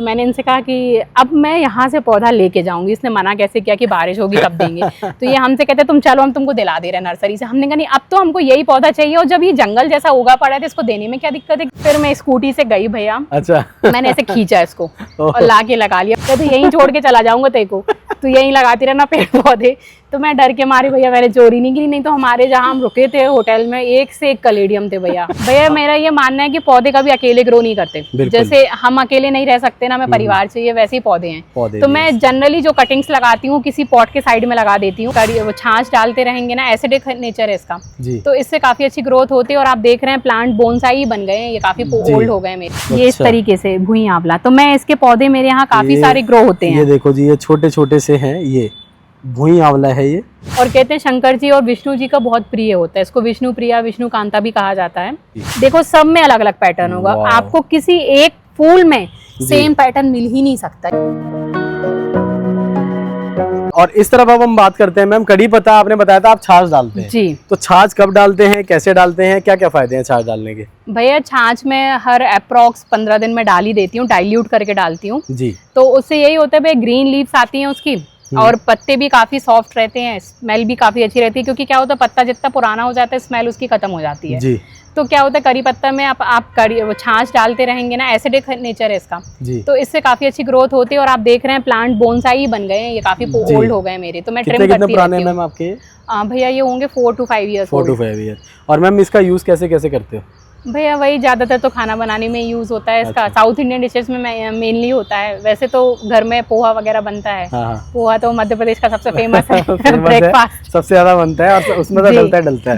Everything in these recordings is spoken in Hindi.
मैंने इनसे कहा कि अब मैं यहाँ से पौधा लेके जाऊंगी। इसने मना कैसे किया कि बारिश होगी तब देंगे। तो ये हमसे कहते तुम चलो हम तुमको दिला दे रहे हैं नर्सरी से। हमने कहा नहीं, अब तो हमको यही पौधा चाहिए, और जब ये जंगल जैसा उगा पड़ा है तो इसको देने में क्या दिक्कत है। फिर मैं स्कूटी से गई भैया, अच्छा मैंने ऐसे खींचा इसको और ला के लगा लिया। कहते यहीं छोड़ के चला जाऊंगा तेरे को, तो यहीं लगाती रहना पेड़ पौधे। तो मैं डर के मारी भैया मैंने चोरी नहीं की, नहीं तो हमारे जहाँ हम रुके थे होटल में एक से एक कलेडियम थे भैया। भैया मेरा ये मानना है कि पौधे कभी अकेले ग्रो नहीं करते। जैसे हम अकेले नहीं रह सकते ना, हमें परिवार चाहिए, वैसे ही पौधे हैं। तो मैं जनरली जो कटिंग्स लगाती हूँ किसी पॉट के साइड में लगा देती हूँ। वो छाछ डालते रहेंगे ना, एसिडिक नेचर है इसका, तो इससे काफी अच्छी ग्रोथ होती है। और आप देख रहे हैं प्लांट बोनसाई बन गए हैं, ये काफी ओल्ड हो गए मेरे। ये इस तरीके से भुई आंवला, तो मैं इसके पौधे मेरे यहाँ काफी सारे ग्रो होते हैं। ये देखो जी, ये छोटे छोटे से हैं, ये भुई आंवला है ये। और कहते हैं शंकर जी और विष्णु जी का बहुत प्रिय होता है, इसको विष्णु प्रिया विष्णु कांता भी कहा जाता है। देखो सब में अलग अलग पैटर्न होगा, आपको किसी एक फूल में सेम पैटर्न मिल ही नहीं सकता। और इस तरफ अब हम बात करते हैं मैम, कड़ी पत्ता आपने बताया था आप छाछ डालते हैं जी। तो छाछ कब डालते हैं, कैसे डालते हैं, क्या क्या फायदे हैं छाछ डालने के? भैया छाछ में हर अप्रॉक्स 15 दिन में डाल ही देती हूँ, डाइल्यूट करके डालती हूँ जी। तो उससे यही होता है भाई, ग्रीन लीव्स आती हैं उसकी, और पत्ते भी काफी सॉफ्ट रहते हैं, स्मेल भी काफी अच्छी रहती है। क्योंकि क्या होता है, पत्ता जितना पुराना हो जाता है स्मेल उसकी खत्म हो जाती है जी। तो क्या होता है, करी पत्ता में आप करी वो छाछ डालते रहेंगे ना, एसिडिक नेचर है इसका जी। तो इससे काफी अच्छी ग्रोथ होती है। और आप देख रहे हैं प्लांट बोनसाई बन गए हैं, ये काफी ओल्ड हो गए मेरे, तो मैं ट्रिम करती रहती हूं। मैम आपके भैया ये होंगे 4 to 5 ईयर्स। 4 to 5 year. और मैम इसका यूज कैसे कैसे करते हो? भैया वही ज्यादातर तो खाना बनाने में यूज होता है इसका। साउथ इंडियन डिशेस में मेनली होता है। वैसे तो घर में पोहा वगैरह बनता है। पोहा तो मध्य प्रदेश का सबसे फेमस है ब्रेकफास्ट, सबसे ज्यादा बनता है और उसमें तो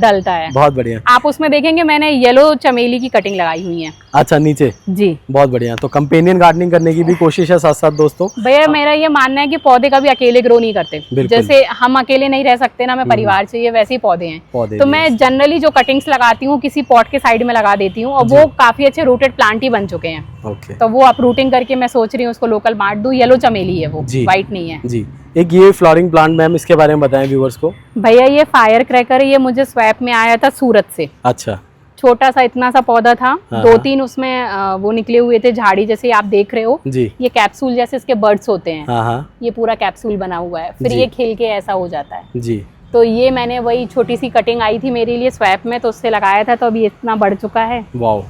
डलता है। बहुत बढ़िया। आप उसमें देखेंगे मैंने येलो चमेली की कटिंग लगाई हुई है। अच्छा नीचे जी, बहुत बढ़िया। तो कंपेनियन गार्डनिंग करने की भी कोशिश है साथ साथ दोस्तों। भैया मेरा ये मानना है कि पौधे कभी अकेले ग्रो नहीं करते। जैसे हम अकेले नहीं रह सकते ना, हमें परिवार चाहिए, वैसे ही पौधे हैं। तो मैं जनरली जो कटिंग्स लगाती हूँ किसी पॉट के साइड में लगा देती हूँ, और वो काफी अच्छे रूटेड प्लांट ही बन चुके हैं। तो वो अपरूटिंग करके मैं सोच रही हूँ उसको लोकल बांट दूं। येलो चमेली है वो, व्हाइट नहीं है जी। एक ये फ्लावरिंग प्लांट मैम, इसके बारे में बताएं व्यूअर्स को। भैया ये फायर क्रैकर है, ये मुझे स्वैप में आया था सूरत से। अच्छा। छोटा सा इतना सा पौधा था, 2-3 उसमें वो निकले हुए थे झाड़ी जैसे आप देख रहे हो जी। ये कैप्सूल जैसे इसके बर्ड्स होते हैं, ये पूरा कैप्सूल बना हुआ है, फिर ये खिल के ऐसा हो जाता है जी। तो ये मैंने वही छोटी सी कटिंग आई थी मेरे लिए स्वैप में, तो उससे लगाया था, तो अभी इतना बढ़ चुका है। वाओ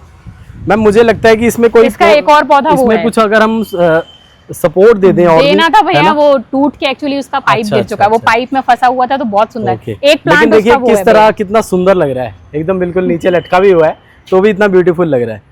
मैम, मुझे लगता है कि इसमें कोई इसका एक और पौधा वो है, कुछ अगर हम सपोर्ट दे दें और देना था भैया, वो टूट के एक्चुअली उसका पाइप गिर चुका है। वो पाइप में फंसा हुआ था, तो बहुत सुंदर एक प्लांट देखिए किस तरह कितना सुंदर लग रहा है, एकदम बिल्कुल नीचे लटका भी हुआ है तो भी इतना ब्यूटीफुल लग रहा है,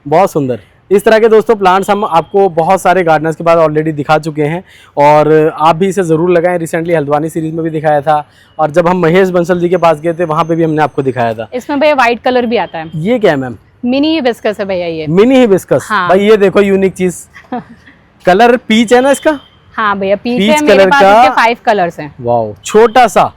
बहुत सुंदर। इस तरह के दोस्तों प्लांट्स हम आपको बहुत सारे गार्डनर्स के बाद ऑलरेडी दिखा चुके हैं, और आप भी इसे ज़रूर लगाएं। रिसेंटली हल्द्वानी सीरीज में भी दिखाया था, और जब हम महेश बंसल जी के पास गए थे वहाँ पे भी हमने आपको दिखाया था। इसमें भैया व्हाइट कलर भी आता है। ये क्या है मैम? मिनी हिबिस्कस है भैया, ये मिनी हिबिस्कस। भाई ये देखो यूनिक चीज, कलर पीच है ना इसका? हाँ भैया पीच है, मेरे पास इसके 5 कलर्स हैं। वाओ, छोटा सा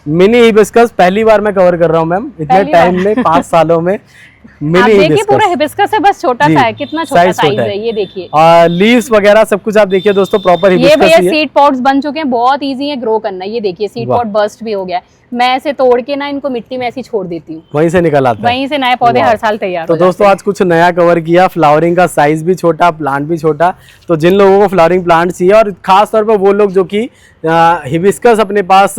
मिनी हिबिस्कस पहली बार मैं कवर कर रहा हूँ मैम, इतने टाइम में 5 सालों में। आप देखिए पूरा हिबिस्कस है, बस छोटा सा है, कितना छोटा साइज है ये देखिए। लीव्स वगैरह सब कुछ आप देखिए दोस्तों, प्रॉपर हिबिस्कस ये भैया सीड पॉट्स बन चुके हैं, बहुत इजी है ग्रो करना। ये देखिए सीड पॉट बर्स्ट भी हो गया। मैं ऐसे तोड़ के ना इनको मिट्टी में ऐसी छोड़ देती हूँ, वहीं से निकल आता है, वहीं से नए पौधे हर साल तैयार। तो दोस्तों आज कुछ नया कवर किया, फ्लावरिंग का साइज भी छोटा, प्लांट भी छोटा। तो जिन लोगों को फ्लावरिंग प्लांट चाहिए, और खास तौर पर वो लोग जो कि हिबिस्कस अपने पास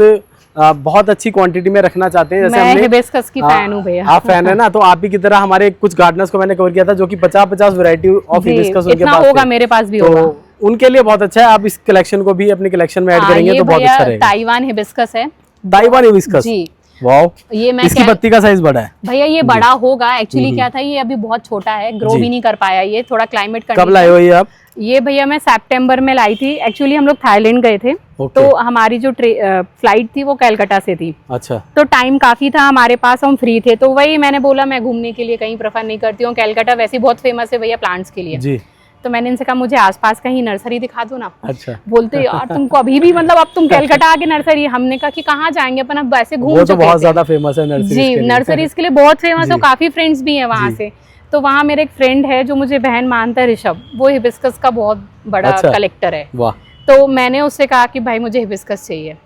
बहुत अच्छी क्वांटिटी में रखना चाहते हैं, जैसे मैं हिबिस्कस की फैन हूं भैया। आप फैन है ना, तो आप ही की तरह हमारे कुछ गार्डनर्स को मैंने कवर किया था जो कि 50-50 वैरायटी ऑफ हिबिस्कस उनके पास होगा, मेरे पास भी होगा। तो उनके लिए बहुत अच्छा है, आप इस कलेक्शन को भी अपने कलेक्शन में ऐड करेंगे तो बहुत अच्छा रहेगा। ताइवान हिबिस्कस है, ताइवान हिबिस्कस जी। वाओ, ये मैं इसकी पत्ती का साइज बड़ा है भैया, ये बड़ा होगा। एक्चुअली क्या था, ये अभी बहुत छोटा है, ग्रो भी नहीं कर पाया, ये थोड़ा क्लाइमेट कब लाए हो ये आप? ये भैया मैं सितंबर में लाई थी। एक्चुअली हम लोग थाईलैंड गए थे, तो हमारी जो फ्लाइट थी वो कलकत्ता से थी। अच्छा। तो टाइम काफी था हमारे पास, हम फ्री थे, तो वही मैंने बोला मैं घूमने के लिए कहीं प्रेफर नहीं करती हूँ, कलकत्ता वैसे बहुत फेमस है भैया प्लांट्स के लिए जी। तो मैंने इनसे कहा मुझे आसपास कहीं नर्सरी दिखा दो ना। अच्छा। बोलते यार तुमको अभी भी मतलब अब तुम कलकत्ता आके नर्सरी। हमने कहा कि कहाँ जाएंगे अपन, अब वैसे घूम चुके थे। बहुत ज्यादा फेमस है नर्सरी जी, नर्सरीज के लिए बहुत फेमस है, काफी फ्रेंड्स भी हैं वहाँ से। तो वहाँ मेरे एक फ्रेंड है जो मुझे बहन मानता है, ऋषभ, वो हिबिस्कस का बहुत बड़ा कलेक्टर है। वाह। तो मैंने उससे कहा कि भाई मुझे हिबिस्कस चाहिए,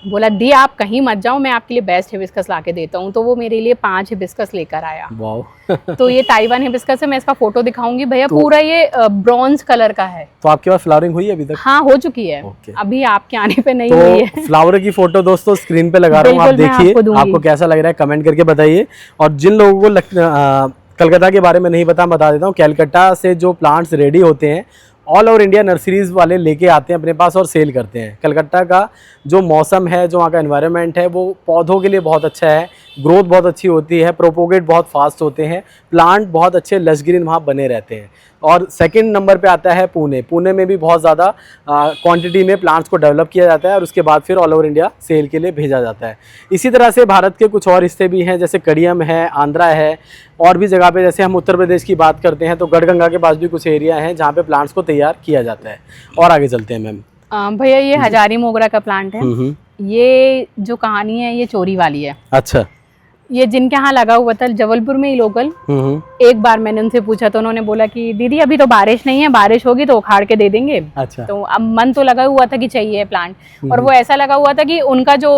बोला दी आप कहीं मत जाओ, मैं आपके लिए बेस्ट हिबिस्कस लाके देता हूँ। तो वो मेरे लिए 5 हिबिस्कस लेकर आया। वाओ। तो ये ताइवान हिबिस्कस है, मैं इसका फोटो दिखाऊंगी भैया। पूरा ये ब्रॉन्ज कलर का है। तो आपके पास फ्लावरिंग हुई है अभी तक? हाँ हो चुकी है। अभी आपके आने पे नहीं हुई है। तो फ्लावर की फोटो दोस्तों स्क्रीन पे लगा रहा हूँ, आप देखिए आपको कैसा लग रहा है कमेंट करके बताइए। और जिन लोगों को कलकत्ता के बारे में नहीं पता, बता देता हूँ। कलकत्ता से जो प्लांट्स रेडी होते हैं ऑल ओवर इंडिया नर्सरीज वाले लेके आते हैं अपने पास और सेल करते हैं। कलकत्ता का जो मौसम है, जो वहाँ का एनवायरनमेंट है, वो पौधों के लिए बहुत अच्छा है। ग्रोथ बहुत अच्छी होती है, प्रोपोगेट बहुत फास्ट होते हैं, प्लांट बहुत अच्छे लश ग्रीन वहाँ बने रहते हैं। और सेकंड नंबर पे आता है पुणे। पुणे में भी बहुत ज़्यादा क्वांटिटी में प्लांट्स को डेवलप किया जाता है और उसके बाद फिर ऑल ओवर इंडिया सेल के लिए भेजा जाता है। इसी तरह से भारत के कुछ और हिस्से भी हैं, जैसे कड़ियम है, आंध्रा है, और भी जगह पे। जैसे हम उत्तर प्रदेश की बात करते हैं तो गढ़गंगा के पास भी कुछ एरिया हैं जहाँ पे प्लांट्स को तैयार किया जाता है। और आगे चलते हैं मैम। भैया ये हजारी मोगरा का प्लांट है। ये जो कहानी है ये चोरी वाली है। अच्छा। ये जिनके यहाँ लगा हुआ था जबलपुर में ही लोकल, एक बार मैंने उनसे पूछा तो उन्होंने बोला कि दीदी अभी तो बारिश नहीं है, बारिश होगी तो उखाड़ के दे देंगे। अच्छा। तो अब मन तो लगा हुआ था कि चाहिए प्लांट, और वो ऐसा लगा हुआ था कि उनका जो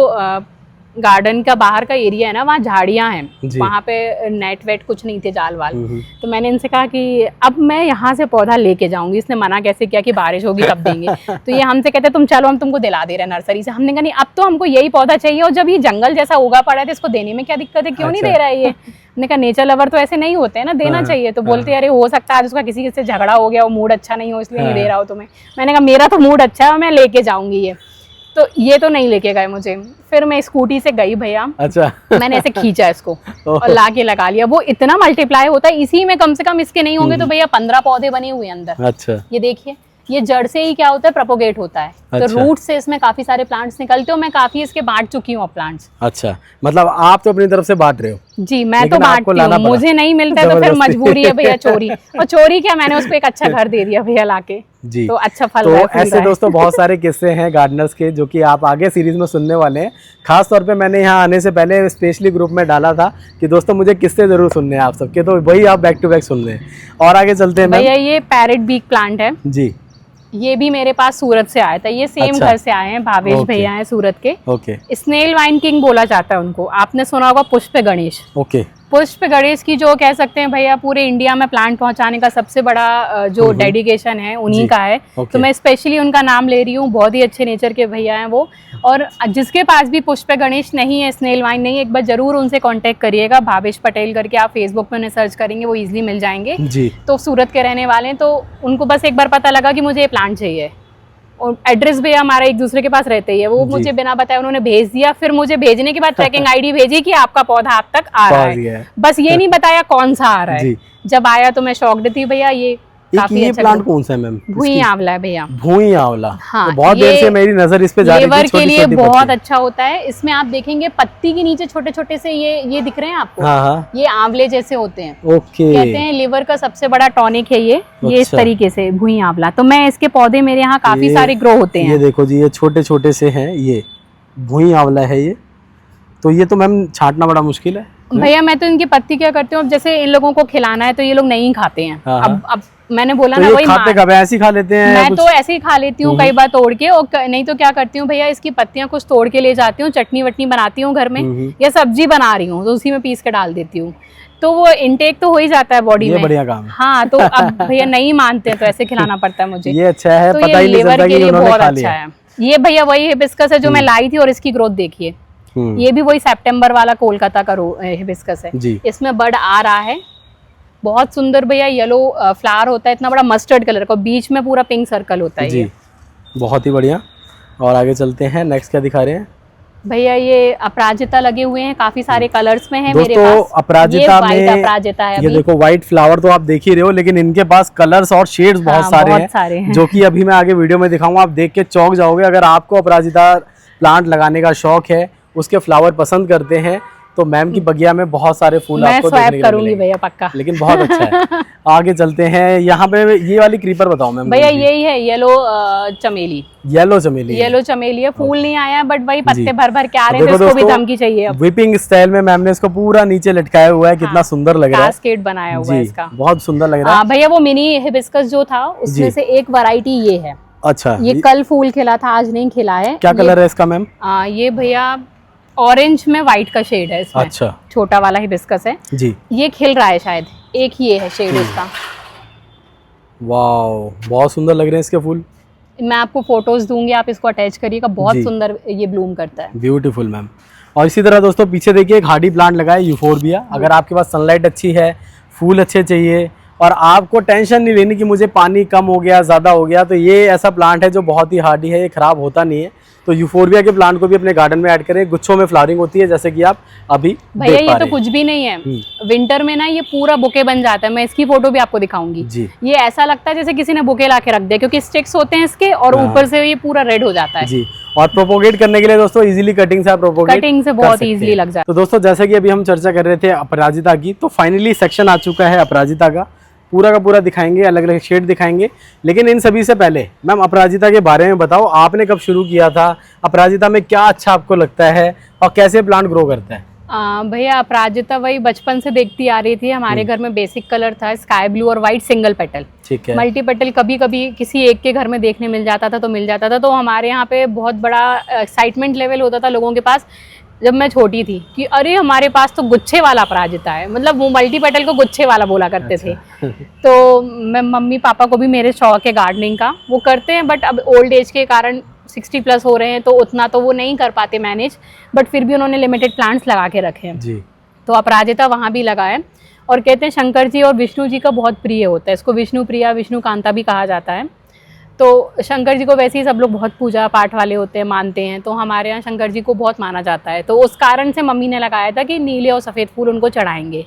गार्डन का बाहर का एरिया है ना, वहाँ झाड़ियाँ हैं, वहाँ पे नेट वेट कुछ नहीं थे, जाल वाल। तो मैंने इनसे कहा कि अब मैं यहाँ से पौधा लेके जाऊंगी। इसने मना कैसे किया कि बारिश होगी तब देंगे। तो ये हमसे कहते तुम चलो हम तुमको दिला दे रहे हैं नर्सरी से। हमने कहा नहीं अब तो हमको यही पौधा चाहिए, और जब ये जंगल जैसा उगा पड़ा है तो इसको देने में क्या दिक्कत है, क्यों नहीं दे रहा है ये। हमने कहा नेचर लवर तो ऐसे नहीं होते हैं ना, देना चाहिए। तो बोलते अरे हो सकता है आज उसका किसी से झगड़ा हो गया, वो मूड अच्छा नहीं हो इसलिए नहीं दे रहा हो तुम्हें। मैंने कहा मेरा तो मूड अच्छा है, मैं लेके जाऊंगी ये। तो ये तो नहीं लेके गए मुझे। फिर मैं स्कूटी से गई भैया। अच्छा। मैंने ऐसे खींचा इसको और लाके लगा लिया। वो इतना मल्टीप्लाई होता है, इसी में कम से कम इसके नहीं होंगे तो भैया 15 पौधे बने हुए अंदर। अच्छा। ये देखिए, ये जड़ से ही क्या होता है, प्रोपोगेट होता है। अच्छा। तो रूट से इसमें काफी सारे प्लांट्स निकलते हो। मैं काफी इसके बांट चुकी हूँ प्लांट्स। अच्छा, मतलब आप तो अपनी तरफ से बांट रहे हो? जी मैं तो बांटती हूँ, मुझे नहीं मिलता है तो फिर मजबूरी है भैया चोरी। और चोरी क्या, मैंने उसको एक अच्छा घर दे दिया भैया लाके। जी। तो अच्छा फल रहा है। तो ऐसे दोस्तों बहुत सारे किस्से हैं गार्डनर्स के जो कि आप आगे सीरीज में सुनने वाले हैं। खास तौर पे मैंने यहाँ आने से पहले स्पेशली ग्रुप में डाला था कि दोस्तों मुझे किस्से जरूर सुनने हैं आप सबके, तो वही आप बैक टू बैक सुन रहे हैं। और आगे चलते हैं भैया। ये पैरेट बीक प्लांट है जी। ये भी मेरे पास सूरत से आया था। ये सेम घर से आए हैं, भावेश भैया हैं सूरत के। ओके। स्नेल वाइन किंग बोला जाता है उनको। आपने सुना होगा पुष्प गणेश। ओके। पुष्प गणेश की जो कह सकते हैं भैया पूरे इंडिया में प्लांट पहुंचाने का सबसे बड़ा जो डेडिकेशन है उन्हीं का है। तो मैं स्पेशली उनका नाम ले रही हूँ। बहुत ही अच्छे नेचर के भैया हैं वो। और जिसके पास भी पुष्प गणेश नहीं है, स्नेल वाइन नहीं है, एक बार जरूर उनसे कांटेक्ट करिएगा। भावेश पटेल करके आप फेसबुक पे उन्हें सर्च करेंगे, वो इजीली मिल जाएंगे जी। तो सूरत के रहने वाले हैं। तो उनको बस एक बार पता लगा कि मुझे ये प्लांट चाहिए, और एड्रेस भी हमारा एक दूसरे के पास रहते ही है। वो मुझे बिना बताए उन्होंने भेज दिया। फिर मुझे भेजने के बाद ट्रैकिंग आईडी भेजी कि आपका पौधा आप तक आ रहा है। बस ये नहीं बताया कौन सा आ रहा है। जब आया तो मैं शॉक्ड थी भैया। ये काफी अच्छा प्लांट कौन सा है मैम? भुई आंवला है भैया। भुई आंवला। हाँ, तो बहुत देर से मेरी नजर इस पे जा रही थी। लीवर के लिए बहुत अच्छा होता है। इसमें आप देखेंगे पत्ती के नीचे छोटे छोटे से ये दिख रहे हैं आपको। हाँ। ये आंवले जैसे होते हैं। ओके। कहते हैं लीवर का सबसे बड़ा टॉनिक है ये। ये इस तरीके से भुई आंवला। तो मैं इसके पौधे मेरे यहाँ काफी सारे ग्रो होते हैं। ये देखो जी, ये छोटे छोटे से हैं। ये भुई आंवला है ये। तो ये तो मैम छांटना बड़ा मुश्किल है भैया। मैं तो इनकी पत्ती क्या करती हूँ, अब जैसे इन लोगों को खिलाना है तो ये लोग नहीं खाते हैं। अब मैंने बोला तो ना वही खाते कब ऐसे ही खा लेते हैं। मैं तो ऐसे ही खा लेती हूँ कई बार तोड़ के। और नहीं तो क्या करती हूँ भैया, इसकी पत्तियां कुछ तोड़ के ले जाती हूँ, चटनी वटनी बनाती हूँ घर में, या सब्जी बना रही हूँ तो उसी में पीस के डाल देती हूँ। तो वो इनटेक तो हो ही जाता है बॉडी में। बढ़िया काम है। हाँ, तो अब भैया नहीं मानते हैं तो ऐसे खिलाना पड़ता है मुझे। ये अच्छा है, पता ही नहीं चलता कि उन्होंने खा लिया है। ये भैया वही हिबिस्कस है जो मैं लाई थी, और इसकी ग्रोथ देखिए। ये भी वही सितंबर वाला कोलकाता का हिबिस्कस है। इसमें बड आ रहा है। बहुत सुंदर भैया येलो फ्लावर होता है, इतना बड़ा मस्टर्ड कलर का, बीच में पूरा पिंक सर्कल होता है। जी, बहुत ही बढ़िया। और आगे चलते हैं, नेक्स्ट क्या दिखा रहे हैं भैया? ये अपराजिता लगे हुए हैं, काफी सारे कलर्स में है मेरे पास। अपराजिता में अपराजिता है। ये देखो व्हाइट फ्लावर तो आप देख ही रहे हो, लेकिन इनके पास कलर्स और शेड्स बहुत सारे हैं, जो कि अभी मैं आगे वीडियो में दिखाऊंगा। आप देख के चौंक जाओगे। अगर आपको अपराजिता प्लांट लगाने का शौक है, उसके फ्लावर पसंद करते हैं, तो मैम की बगिया में बहुत सारे फूल आपको देखने को मिलेंगे भैया, पक्का। लेकिन बहुत अच्छा है। आगे चलते हैं। यहाँ पे ये वाली क्रीपर बताओ मैम भैया। यही है येलो चमेली। येलो चमेली। येलो चमेली है। फूल नहीं आया है, बट वही पत्ते भर भर के आ रहे हैं। इसको भी धमकी चाहिए। विपिंग स्टाइल में मैम ने इसको पूरा नीचे लटकाया हुआ है। कितना सुंदर लग रहा है। कास्केड बनाया हुआ है इसका, बहुत सुंदर लग रहा है भैया। वो मिनी हिबिस्कस जो था उसमें से एक वैरायटी ये है। अच्छा, ये कल फूल खिला था, आज नहीं खिला है। क्या कलर है इसका मैम? ये भैया ऑरेंज में व्हाइट का शेड है इसमें। अच्छा, छोटा वाला हिबिस्कस है जी। ये खिल रहा है शायद, एक ही है शेड इसका। वाओ, बहुत सुंदर लग रहे हैं इसके फूल। मैं आपको फोटोज दूंगी, आप इसको अटैच करिएगा, बहुत जी। सुंदर ये ब्लूम करता है। Beautiful ma'am. और इसी तरह दोस्तों पीछे देखिए एक हार्डी प्लांट लगा है, यूफोरबिया। अगर आपके पास सनलाइट अच्छी है, फूल अच्छे चाहिए और आपको टेंशन नहीं लेनी कि मुझे पानी कम हो गया, ज़्यादा हो गया, तो ये ऐसा प्लांट है जो बहुत ही हार्डी है, ये खराब होता नहीं है। तो यूफोरबिया के प्लांट को भी अपने गार्डन में ऐड करें। गुच्छों में फ्लावरिंग होती है जैसे कि आप अभी भैया देख पा ये तो रहे हैं। कुछ भी नहीं है, विंटर में ना ये पूरा बुके बन जाता है। मैं इसकी फोटो भी आपको दिखाऊंगी जी। ये ऐसा लगता है जैसे किसी ने बुके ला के रख दिया, क्योंकि स्टिक्स होते हैं इसके और हाँ। ऊपर से ये पूरा रेड हो जाता है जी। और प्रोपोगेट करने के लिए दोस्तों इजीली कटिंग से आप प्रोपोगेट कटिंग से कर बहुत सकते इजीली हैं। लग जाता तो दोस्तों जैसे कि अभी हम चर्चा कर रहे थे अपराजिता की, तो फाइनली सेक्शन आ चुका है अपराजिता का। पूरा का पूरा दिखाएंगे, अलग अलग शेड दिखाएंगे। लेकिन इन सभी से पहले मैम अपराजिता के बारे में बताओ, आपने कब शुरू किया था, अपराजिता में क्या अच्छा आपको लगता है और कैसे प्लांट ग्रो करता है? भैया अपराजिता वही बचपन से देखती आ रही थी। हमारे घर में बेसिक कलर था स्काई ब्लू और व्हाइट सिंगल पेटल। ठीक है। मल्टी पेटल कभी कभी किसी एक के घर में देखने मिल जाता था तो मिल जाता था। तो हमारे यहाँ पे बहुत बड़ा एक्साइटमेंट लेवल होता था लोगों के पास जब मैं छोटी थी कि अरे हमारे पास तो गुच्छे वाला अपराजिता है, मतलब वो मल्टी पेटल को गुच्छे वाला बोला करते थे। तो मैं मम्मी पापा को भी मेरे शौक है गार्डनिंग का, वो करते हैं, बट अब ओल्ड एज के कारण 60+ हो रहे हैं तो उतना तो वो नहीं कर पाते मैनेज, बट फिर भी उन्होंने लिमिटेड प्लांट्स लगा के रखे हैं जी। तो अपराजिता वहाँ भी लगा है। और कहते हैं शंकर जी और विष्णु जी का बहुत प्रिय होता है, इसको विष्णु प्रिया विष्णु कांता भी कहा जाता है। तो शंकर जी को वैसे ही सब लोग बहुत पूजा पाठ वाले होते हैं, मानते हैं, तो हमारे यहाँ शंकर जी को बहुत माना जाता है। तो उस कारण से मम्मी ने लगाया था कि नीले और सफ़ेद फूल उनको चढ़ाएंगे।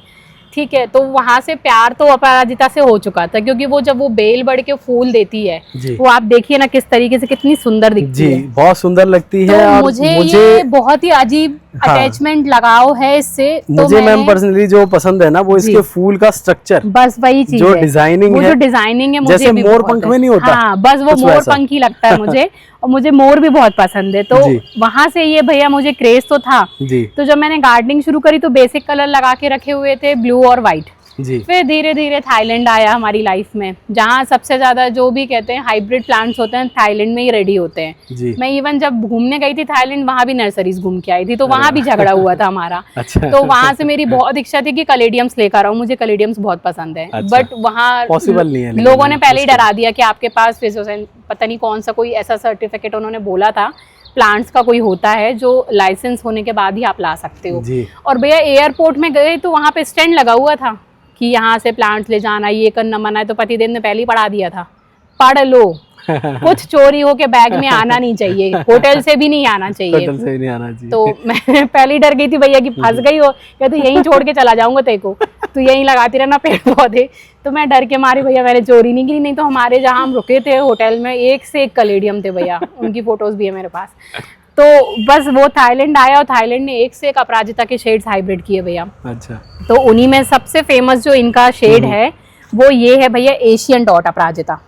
ठीक है, तो वहाँ से प्यार तो अपराजिता से हो चुका था, क्योंकि वो जब वो बेल बढ़ के फूल देती है वो आप देखिए ना किस तरीके से कितनी सुंदर दिखती है। बहुत सुंदर लगती है। तो और मुझे ये बहुत ही अजीब अटैचमेंट लगाव है इससे। मुझे मैम पर्सनली जो पसंद है ना वो इसके फूल का स्ट्रक्चर, बस वही चीज जो है, डिजाइनिंग वो है, जो डिजाइनिंग है मुझे जैसे भी मोर बहुत पंख है। में नहीं होता, हाँ, बस वो मोर पंख ही लगता है मुझे और मुझे मोर भी बहुत पसंद है। तो वहां से ये भैया मुझे क्रेज तो था जी। तो जब मैंने गार्डनिंग शुरू करी तो बेसिक कलर लगा के रखे हुए थे, ब्लू और व्हाइट। जी। फिर धीरे धीरे थाईलैंड आया हमारी लाइफ में, जहाँ सबसे ज्यादा जो भी कहते हैं हाइब्रिड प्लांट्स होते हैं थाईलैंड में ही रेडी होते हैं। जी। मैं इवन जब घूमने गई थी थाईलैंड, वहां भी नर्सरीज घूम के आई थी, तो वहां भी झगड़ा हुआ था हमारा। अच्छा। तो वहां से मेरी बहुत इच्छा थी कि कलेडियम्स लेकर आऊं, मुझे कलेडियम्स बहुत पसंद है। अच्छा। बट वहाँ पॉसिबल नहीं है, लोगों ने पहले ही डरा दिया कि आपके पास पता नहीं कौन सा कोई ऐसा सर्टिफिकेट उन्होंने बोला था प्लांट्स का कोई होता है जो लाइसेंस होने के बाद ही आप ला सकते हो। और भैया एयरपोर्ट में गए तो वहाँ पे स्टैंड लगा हुआ था कि यहाँ से प्लांट्स ले जाना, ये करना मना है, तो पतिदेव ने पहले ही पढ़ा दिया था, पढ़ लो कुछ चोरी हो के बैग में आना नहीं चाहिए, होटल से भी नहीं आना चाहिए। होटल से नहीं आना चाहिए। तो मैं पहले ही डर गई थी भैया कि फंस गई हो, कहते यहीं छोड़ के चला जाऊंगा तेरे को, तो यहीं लगाती रहना पेड़ पौधे। तो मैं डर के मारी भैया मैंने चोरी नहीं की, नहीं तो हमारे जहाँ हम रुके थे होटल में एक से एक कलेडियम थे भैया, उनकी फोटोज भी है मेरे पास। तो बस वो थाईलैंड आया और थाईलैंड ने एक से एक अपराजिता के शेड्स हाइब्रिड किए भैया। अच्छा। तो उन्हीं में सबसे फेमस जो इनका शेड है वो ये है भैया एशियन डॉट अपराजिता।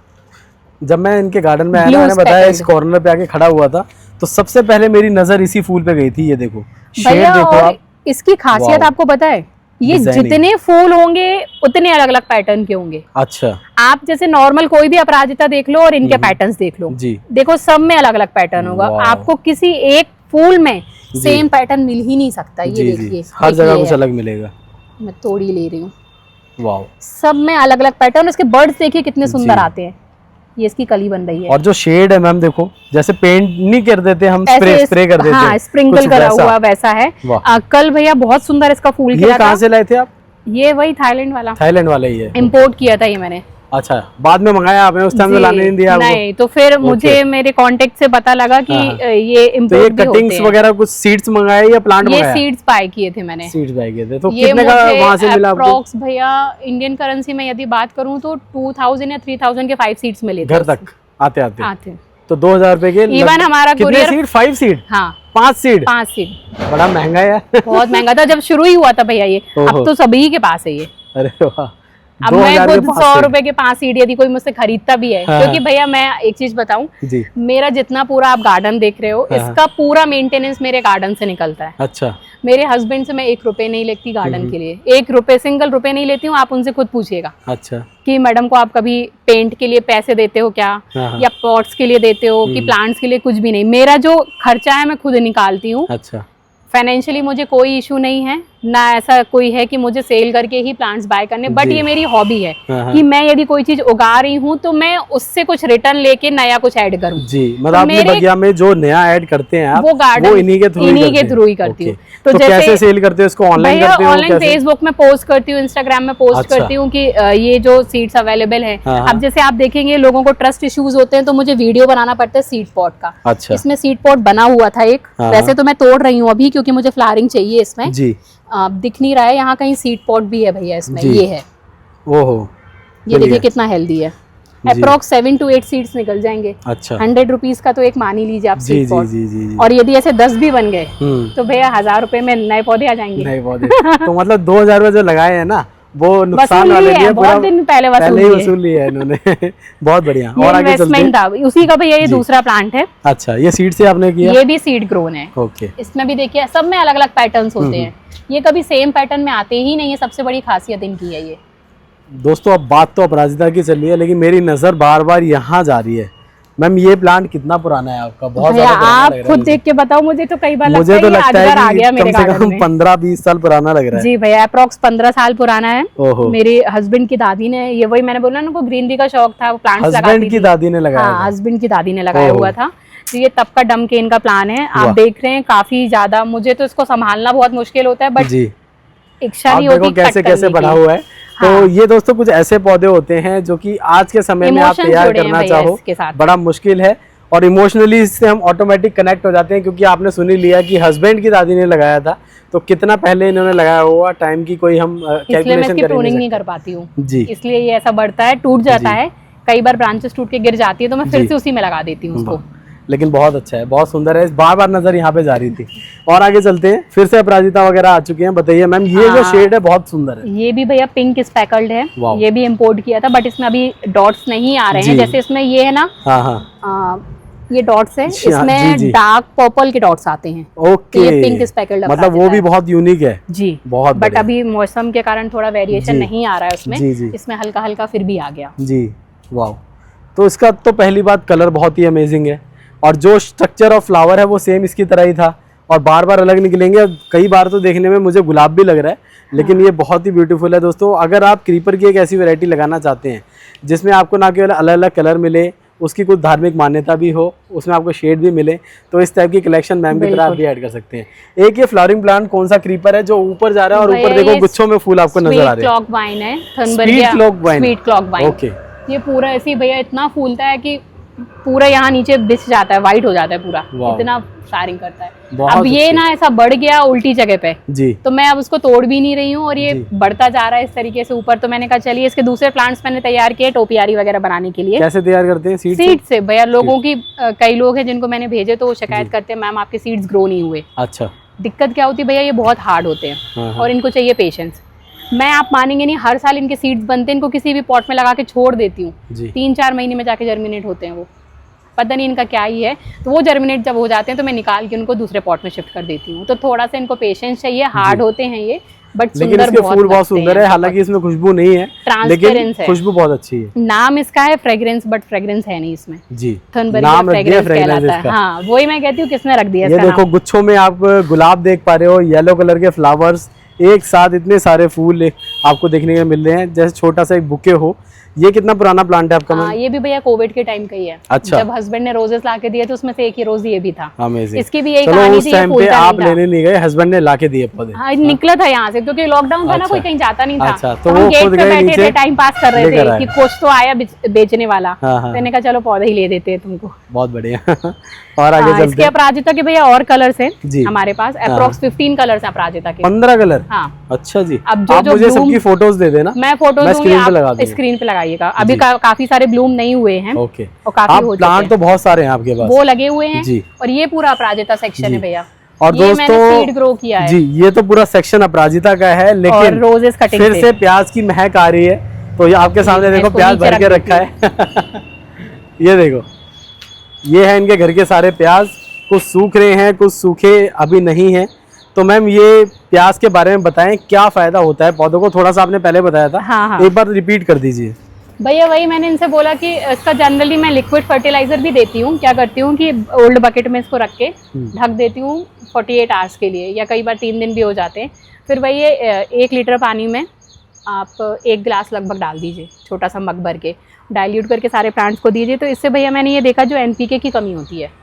जब मैं इनके गार्डन में आया ना, मैंने बताया इस कॉर्नर पे आके खड़ा हुआ था तो सबसे पहले मेरी नजर इसी फूल पे गई थी। ये देखो शेड देखो आप, इसकी खासियत आपको पता है, ये जितने फूल होंगे उतने अलग अलग पैटर्न के होंगे। अच्छा। आप जैसे नॉर्मल कोई भी अपराजिता देख लो और इनके पैटर्न्स देख लो जी, देखो सब में अलग अलग पैटर्न होगा, आपको किसी एक फूल में सेम पैटर्न मिल ही नहीं सकता। ये देखिए हर जगह कुछ अलग मिलेगा। मैं तोड़ी ले रही हूँ, वाह, सब में अलग अलग पैटर्न। इसके बर्ड्स देखिए कितने सुंदर आते हैं। ये इसकी कली बन रही है और जो शेड है मैम देखो, जैसे पेंट नहीं कर देते हम, स्प्रे कर देते हैं, हाँ, स्प्रिंकल करा हुआ वैसा है। कल भैया बहुत सुंदर इसका फूल खिला था। ये कहाँ से लाए थे आप? ये वही थाईलैंड वाला ही है, इम्पोर्ट किया था ये मैंने। अच्छा, बाद में मंगाया आपने, उस टाइम तो लाने नहीं दिया आपको? नहीं, तो फिर मुझे मेरे कांटेक्ट से पता लगा कि ये इम्पोर्ट भी होते हैं। कटिंग्स वगैरह कुछ सीड्स मंगाए या प्लांट मंगाया? ये सीड्स बाय किए थे मैंने। सीड्स बाय किए थे। तो कितने का वहां से मिला आपको? अप्रॉक्स भैया इंडियन करेंसी में यदि बात करूं तो 2000 या 3000 के 5 सीड्स मिले थे घर तक आते आते। तो 2000 रुपए के इवन हमारा कुरियर सीड 5 सीड, हाँ 5 सीड बड़ा महंगा है। बहुत महंगा था जब शुरू ही हुआ था भैया ये, अब तो सभी के पास है ये। अरे वाह, अब मैं खुद 100 रुपए के 5 सीड यदि कोई मुझसे खरीदता भी है, हाँ, क्योंकि भैया मैं एक चीज बताऊं, मेरा जितना पूरा आप गार्डन देख रहे हो, इसका पूरा मेंटेनेंस मेरे गार्डन से निकलता है। अच्छा। मेरे हस्बैंड से मैं 1 रुपए नहीं लेती गार्डन के लिए, 1 रुपए सिंगल रुपए नहीं लेती हूँ। आप उनसे खुद पूछिएगा अच्छा कि मैडम को आप कभी पेंट के लिए पैसे देते हो क्या, या पॉट्स के लिए देते हो कि प्लांट्स के लिए, कुछ भी नहीं। मेरा जो खर्चा है मैं खुद निकालती हूँ। अच्छा। फाइनेंशियली मुझे कोई इशू नहीं है, ना ऐसा कोई है कि मुझे सेल करके ही प्लांट्स बाय करने, बट ये मेरी हॉबी है कि मैं यदि कोई चीज उगा रही हूँ तो मैं उससे कुछ रिटर्न लेके नया कुछ ऐड करूँ। जी, मतलब अपने बगिया में जो नया ऐड करते हैं आप, वो गार्डन इन्हीं के थ्रू ही करती हूँ। तो कैसे सेल करते हो इसको? ऑनलाइन करते हो? ऑनलाइन फेसबुक में पोस्ट करती हूँ, इंस्टाग्राम में पोस्ट करती हूँ कि ये जो सीड्स अवेलेबल है। अब जैसे आप देखेंगे लोगों को ट्रस्ट इश्यूज होते हैं, तो मुझे वीडियो बनाना पड़ता है सीड पॉट का। अच्छा। इसमें सीड पॉट बना हुआ था एक, वैसे तो मैं तोड़ रही हूँ अभी क्योंकि मुझे फ्लावरिंग चाहिए इसमें। जी। दिख नहीं रहा है, यहाँ कहीं सीड पॉट भी है भैया इसमें, ये है। ओहो, ये देखिए कितना हेल्दी है। अप्रोक्स 7 to 8 सीड्स निकल जाएंगे। अच्छा। 100 रुपीज का तो एक मान ही लीजिए आप सीड पॉट। और यदि ऐसे 10 भी बन गए तो भैया 1000 रुपए में नए पौधे आ जाएंगे। नए पौधे तो मतलब 2000 रुपए जो लगाए हैं ना, वो नुकसान वाले लिए बहुत दिन पहले वसूल लिया है इन्होंने। बहुत बढ़िया। और आगे इन्वेस्टमेंट था उसी का भैया। ये दूसरा प्लांट है। अच्छा, ये सीड से आपने किया? ये भी सीड ग्रोन है। ओके। इसमें भी देखिए सब में अलग अलग पैटर्न्स होते हैं, ये कभी सेम पैटर्न में आते ही नहीं है। सबसे बड़ी खासियत इनकी है ये। दोस्तों अब बात तो अपराजिता की चल रही है, लेकिन मेरी नजर बार बार यहाँ जा रही है। मैम ये प्लांट कितना पुराना है आपका? बहुत ज्यादा आप खुद देख के बताओ, मुझे तो कई बार लगता है कि आ गया मेरे गार्डन में। 15-20 साल पुराना लग रहा है। जी भैया, अप्रोक्स 15 साल पुराना है। मेरे हस्बैंड की दादी ने, ये वही मैंने बोला ना, उनको ग्रीनरी का शौक था, वो प्लांट्स लगाती थी। हस्बैंड की दादी ने लगाया? हाँ, हस्बैंड की दादी ने लगाया हुआ था। तो ये तब का डम केन का प्लान है। आप देख रहे हैं काफी ज्यादा, मुझे तो इसको संभालना बहुत मुश्किल होता है, बट इच्छा नहीं होती कैसे कैसे बढ़ा हुआ है। तो ये दोस्तों कुछ ऐसे पौधे होते हैं जो कि आज के समय में आप तैयार करना चाहो बड़ा मुश्किल है, और इमोशनली इससे हम ऑटोमेटिक कनेक्ट हो जाते हैं, क्योंकि आपने सुन ही लिया कि हस्बैंड की दादी ने लगाया था, तो कितना पहले इन्होंने लगाया हुआ, टाइम की कोई हम कैलकुलेशन नहीं कर पाती हूँ जी। इसलिए ये ऐसा बढ़ता है, टूट जाता है, कई बार ब्रांचेस टूट के गिर जाती है, तो मैं फिर से उसी में लगा देती हूँ उसको। लेकिन बहुत अच्छा है, बहुत सुंदर है। बार बार नजर यहाँ पे जा रही थी। और आगे चलते हैं, फिर से अपराजिता वगैरह आ चुके हैं। बताइए मैम, ये जो शेड है बहुत सुंदर है। ये भी भैया पिंक स्पेकल्ड है, ये भी इम्पोर्ट किया था, बट इसमें अभी डॉट्स नहीं आ रहे हैं। जैसे इसमें ये है ना, ये डॉट्स है, इसमें डार्क पर्पल के डॉट्स आते हैं। ओके। ये पिंक स्पेकल्ड मतलब वो भी बहुत यूनिक है जी, बहुत। बट अभी मौसम के कारण थोड़ा वेरिएशन नहीं आ रहा है उसमें, इसमें हल्का हल्का फिर भी आ गया जी। वाह। तो इसका तो पहली बात कलर बहुत ही अमेजिंग है, और जो स्ट्रक्चर ऑफ फ्लावर है वो सेम इसकी तरह ही था, और बार बार अलग निकलेंगे। कई बार तो देखने में मुझे गुलाब भी लग रहा है, लेकिन ये बहुत ही ब्यूटीफुल है दोस्तों। अगर आप क्रीपर की एक ऐसी वैरायटी लगाना चाहते हैं जिसमें आपको ना केवल अलग अलग कलर मिले, उसकी कुछ धार्मिक मान्यता भी हो, उसमें आपको शेड भी मिले, तो इस टाइप की कलेक्शन मैम की तरह आप भी ऐड कर सकते हैं। एक ये फ्लावरिंग प्लांट कौन सा क्रीपर है जो ऊपर जा रहा है, और ऊपर देखो गुच्छों में फूल आपको नजर आ रहे हैं? क्लॉक वाइन है, स्वीट क्लॉक वाइन। ओके। ये पूरा ऐसे भैया इतना फूलता है कि पूरा यहाँ नीचे बिछ जाता है, वाइट हो जाता है पूरा, इतना फ्लावरिंग करता है। अब ये ना ऐसा बढ़ गया उल्टी जगह पे जी, तो मैं अब उसको तोड़ भी नहीं रही हूँ, और ये बढ़ता जा रहा है इस तरीके से ऊपर। तो मैंने कहा चलिए इसके दूसरे प्लांट्स मैंने तैयार किए टोपियारी वगैरह बनाने के लिए। कैसे तैयार करते हैं? सीड से भैया। लोगों की कई लोग हैं जिनको मैंने भेजे तो वो शिकायत करते हैं मैम आपके सीड्स ग्रो नहीं हुए। अच्छा। दिक्कत क्या होती है भैया, ये बहुत हार्ड होते हैं और इनको चाहिए पेशेंस। मैं, आप मानेंगे नहीं, हर साल इनके सीड्स बनते हैं, इनको किसी भी पॉट में लगा के छोड़ देती हूँ, 3-4 महीने में जाके जर्मिनेट होते हैं। वो पता नहीं इनका क्या ही है, तो वो जर्मिनेट जब हो जाते हैं तो मैं निकाल के उनको दूसरे पॉट में शिफ्ट कर देती हूँ। तो थोड़ा सा इनको पेशेंस चाहिए, हार्ड होते हैं ये, बट लेकिन इसके फूल बहुत सुंदर है। हालांकि इसमें खुशबू नहीं है, लेकिन खुशबू बहुत अच्छी है। नाम इसका है फ्रेग्रेंस, बट फ्रेग्रेंस है नहीं इसमें जी। नाम फ्रेग्रेंस कहलाता है। हाँ, वही मैं कहती हूँ किसने रख दिया। ये देखो गुच्छों में आप गुलाब देख पा रहे हो, येलो कलर के फ्लावर्स, एक साथ इतने सारे फूल आपको देखने को मिल रहे हैं, जैसे छोटा सा एक बुके हो। ये कितना पुराना प्लांट है आपका? ये भी भैया कोविड के टाइम का ही है। अच्छा। जब हस्बैंड ने रोजेस ला के दिए थे, उसमें से एक ही रोज ये भी था। अमेजिंग। इसकी भी यही कहानी थी। टाइम पे आप लेने नहीं गए, हस्बैंड ने ला के दिए पौधे? हाँ, निकला था यहाँ से, क्योंकि लॉकडाउन था ना, कोई कहीं जाता नहीं था। अच्छा, तो वो गेट पे बैठे थे, टाइम पास कर रहे थे कि कुछ तो आया बेचने वाला, मैंने कहा चलो पौधे ही ले देते हैं तुमको। बहुत बढ़िया। और आगे चलते हैं। इसके अपराजिता के भैया और कलर्स हैं हमारे पास, अप्रोक्स 15 कलर्स हैं अपराजिता के। 15 कलर? हाँ। अच्छा जी। अब जो मुझे सबकी फोटोज दे देना, मैं फोटोज दूंगी, आप स्क्रीन पे लगाइएगा। अभी काफी सारे ब्लूम नहीं हुए हैं। ओके। और काफी हो प्लांट तो बहुत सारे हैं आपके पास, वो लगे हुए हैं जी। और ये पूरा अपराजिता सेक्शन है भैया। और दोस्तों सीड ग्रो किया है जी, ये तो पूरा सेक्शन अपराजिता का है, लेकिन रोजेस कटिंग फिर से प्याज की महक आ रही है, तो ये आपके सामने देखो इसको प्याज नीचे भर के रख रखा है। ये देखो, ये है इनके घर के सारे प्याज, कुछ सूख रहे हैं, कुछ सूखे अभी नहीं है। तो मैम ये प्याज के बारे में बताएं, क्या फायदा होता है पौधों को? थोड़ा सा आपने पहले बताया था, हाँ। एक बार रिपीट कर दीजिए। भैया वही मैंने इनसे बोला कि इसका जनरली मैं लिक्विड फर्टिलाइजर भी देती हूँ। क्या करती हूँ कि ओल्ड बकेट में इसको रख के ढक देती हूँ 48 आवर्स के लिए, या कई बार 3 दिन भी हो जाते हैं। फिर वही 1 लीटर पानी में आप 1 गिलास लगभग डाल दीजिए, छोटा सा मग भर के डाइल्यूट करके सारे प्लांट्स को दीजिए। तो इससे भैया मैंने ये देखा जो एनपीके की कमी होती है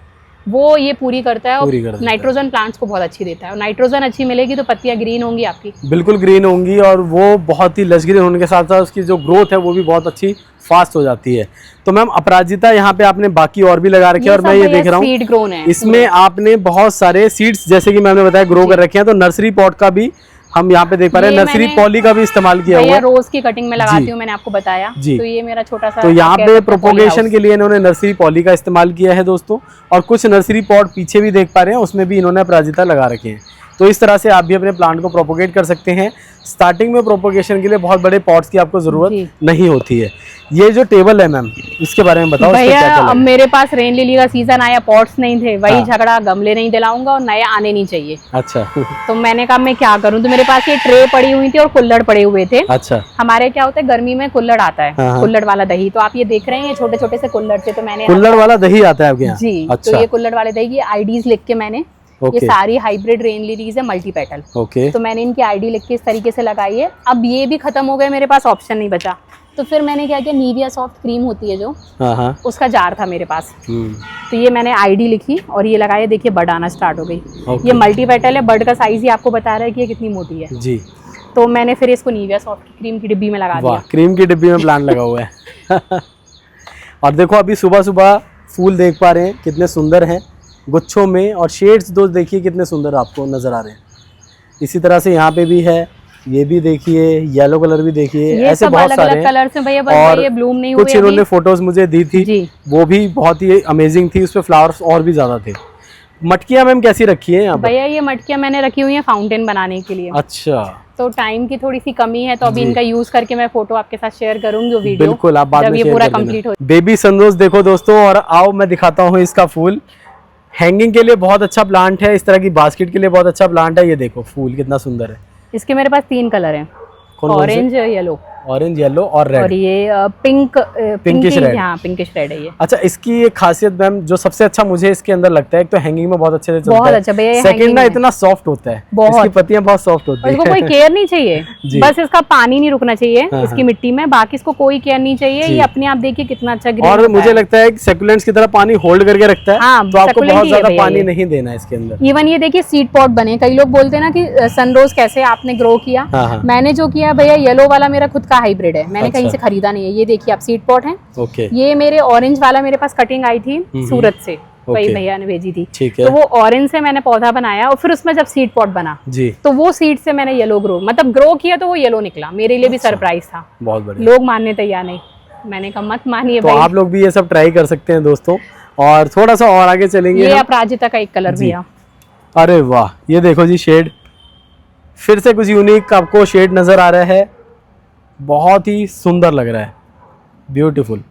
वो ये पूरी करता है, और नाइट्रोजन प्लांट्स को बहुत अच्छी देता है। और नाइट्रोजन अच्छी मिलेगी तो पत्तियां ग्रीन होंगी आपकी, बिल्कुल ग्रीन होंगी, और वो बहुत ही लश ग्रीन होने के साथ साथ उसकी जो ग्रोथ है वो भी बहुत अच्छी फास्ट हो जाती है। तो मैम अपराजिता यहाँ पे आपने बाकी और भी लगा रखे हैं, और मैं ये देख रहा हूँ सीड ग्रोन है इसमें आपने बहुत सारे सीड्स, जैसे कि मैंने बताया, ग्रो कर रखे हैं। तो नर्सरी पॉट का भी हम यहाँ पे देख पा रहे हैं, नर्सरी पॉली का भी इस्तेमाल किया हुआ है। रोज की कटिंग में लगाती हूँ, मैंने आपको बताया जी। तो ये मेरा छोटा सा, तो यहाँ पे प्रोपोगेशन के लिए इन्होंने नर्सरी पॉली का इस्तेमाल किया है दोस्तों। और कुछ नर्सरी पॉट पीछे भी देख पा रहे हैं, उसमें भी इन्होंने अपराजिता लगा रखे हैं। तो इस तरह से आप भी अपने प्लांट को प्रोपोगेट कर सकते हैं। स्टार्टिंग में प्रोपोगेशन के लिए बहुत बड़े पॉट्स की आपको जरूरत नहीं होती है। ये जो टेबल है मैम, इसके बारे में बताओ। भैया अब मेरे पास रेन लिली का सीजन आया, पॉट्स नहीं थे, वही झगड़ा, गमले नहीं दिलाऊंगा और नए आने नहीं चाहिए। अच्छा। तो मैंने कहा मैं क्या करूं, तो मेरे पास ये ट्रे पड़ी हुई थी और कुल्हड़ पड़े हुए थे। अच्छा। हमारे क्या होता है गर्मी में कुल्हड़ आता है, कुल्हड़ वाला दही। तो आप ये देख रहे हैं ये छोटे छोटे से कुल्हड़ थे, तो मैंने कुल्हड़ वाला दही आता है आपके यहाँ? जी। तो ये कुल्हड़ वाले दही की आईडीज लिख के मैंने, ये सारी हाइब्रिड रेन लिलीज है मल्टी पेटल। तो मैंने इनकी आईडी लिख के इस तरीके से लगाई है। अब ये भी खत्म हो गए, मेरे पास ऑप्शन नहीं बचा, तो फिर मैंने क्या किया, निविया सॉफ्ट क्रीम होती है जो, उसका जार था मेरे पास, तो ये मैंने आईडी लिखी और ये लगाया। देखिए बड आना स्टार्ट हो गई। ये मल्टी पेटल है, बड का साइज ही आपको बता रहा है कि ये कितनी मोटी है जी। तो मैंने फिर इसको निविया सॉफ्ट की क्रीम की डिब्बी में लगा दिया। क्रीम की डिब्बी में प्लांट लगा हुआ है। और देखो अभी सुबह सुबह फूल देख पा रहे हैं कितने सुंदर हैं गुच्छों में, और शेड्स दोस्त देखिए कितने सुंदर आपको नजर आ रहे हैं। इसी तरह से यहाँ पे भी है, ये भी देखिए, येलो कलर भी देखिए, ऐसे बहुत सारे कलर से भैया, और ये ब्लूम नहीं हुए। कुछ इन्होंने फोटोज मुझे दी थी, वो भी बहुत ही अमेजिंग थी, उसपे फ्लावर्स और भी ज्यादा थे। मटकियां मैम कैसी रखी है यहाँ भैया? ये मटकियां मैंने रखी हुई है फाउंटेन बनाने के लिए। अच्छा। तो टाइम की थोड़ी सी कमी है, तो अभी इनका यूज करके मैं फोटो आपके साथ शेयर करूंगी, वीडियो बिल्कुल आप बाद में ये पूरा कंप्लीट हो। बेबी सनरोज देखो दोस्तों, और आओ मैं दिखाता हूँ इसका फूल। हैंगिंग के लिए बहुत अच्छा प्लांट है, इस तरह की बास्केट के लिए बहुत अच्छा प्लांट है। ये देखो फूल कितना सुंदर है। इसके मेरे पास 3 कलर हैं, ऑरेंज, येलो, ऑरेंज, येलो और रेड, और ये पिंकिश रेड। हाँ, पिंकिश रेड है ये। अच्छा, इसकी एक खासियत मैम जो सबसे अच्छा मुझे इसके अंदर लगता है, एक तो हैंगिंग में बहुत अच्छे से चलता है, बहुत अच्छा भैया। सेकंड ना इतना सॉफ्ट होता है, इसकी पत्तियां बहुत सॉफ्ट होती है, इसको कोई केयर नहीं चाहिए, बस इसका पानी नहीं रुकना चाहिए इसकी मिट्टी में, बाकी इसको कोई केयर नहीं चाहिए। ये अपने आप देखिए कितना अच्छा ग्रीन। और मुझे लगता है सक्युलेंट्स की तरह पानी होल्ड करके रखता है, तो आपको बहुत ज्यादा पानी नहीं देना है इसके अंदर। इवन ये देखिए सीड पॉट बने, कई लोग बोलते हैं ना कि सनरोज कैसे आपने ग्रो किया। मैंने जो किया भैया, येलो वाला मेरा खुद का हाइब्रिड है, मैंने कहीं से खरीदा नहीं है। ये देखिए आप सीड पॉट है। ये मेरे ऑरेंज वाला मेरे पास कटिंग आई थी सूरत से, वही भैया ने भेजी थी। तो वो ऑरेंज से मैंने पौधा बनाया, और फिर उसमें जब सीड पॉट बना जी, तो वो सीड से मैंने येलो ग्रो किया, तो वो येलो निकला। मेरे लिए भी सरप्राइज था, बहुत बढ़िया। लोग मानने तैयार नहीं, मैंने कहा मत मानिए तो आप लोग भी ये सब ट्राई कर सकते हैं दोस्तों। और थोड़ा सा और आगे चलेंगे, ये अपराजिता का एक कलर भैया। अरे वाह, ये देखो जी शेड, फिर से कुछ यूनिक आपको शेड नजर आ रहा है, बहुत ही सुंदर लग रहा है, ब्यूटीफुल।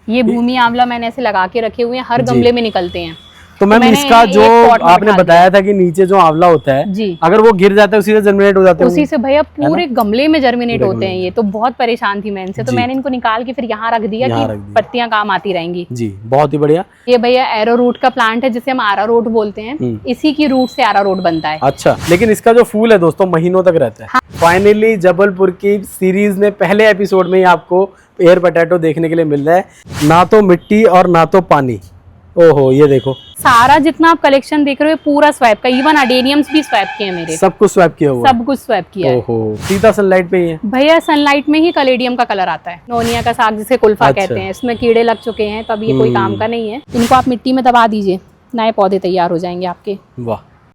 ये भूमि आंवला मैंने ऐसे लगा के रखे हुए हैं, हर गमले में निकलते हैं। तो मैम इसका जो आपने बताया था कि नीचे जो आंवला होता है जी, अगर वो गिर जाता है उसी से जर्मिनेट हो जाते हैं, उसी से भैया पूरे गमले में जर्मिनेट होते हैं। ये तो बहुत परेशान थी मैं इनसे, तो मैंने इनको निकाल के फिर यहाँ रख दिया कि पत्तियां काम आती रहेंगी जी। बहुत ही बढ़िया। ये भैया एरो रूट का प्लांट है, जिसे हम आरा रोट बोलते हैं, इसी की रूट से आरा रोट बनता है। अच्छा, लेकिन इसका जो फूल है दोस्तों महीनों तक रहता है। फाइनली जबलपुर की सीरीज में पहले एपिसोड में ही आपको एयर पोटैटो देखने के लिए मिल रहा है, ना तो मिट्टी और ना तो पानी। ओहो, ये देखो सारा जितना आप कलेक्शन देख रहे हो पूरा स्वैप का, इवन अडेनियम्स भी स्वैप किए हैं मेरे, सब कुछ स्वैप किया हुआ, सब कुछ स्वैप किया है। ओहो, सीधा सनलाइट पे ही है भैया, सनलाइट में ही कलेडियम का कलर आता है। नोनिया का साग जिसे कुल्फा कहते हैं, इसमें कीड़े लग चुके हैं, तो अब ये कोई काम का नहीं है। इनको आप मिट्टी में दबा दीजिए, नए पौधे तैयार हो जाएंगे आपके। वाह।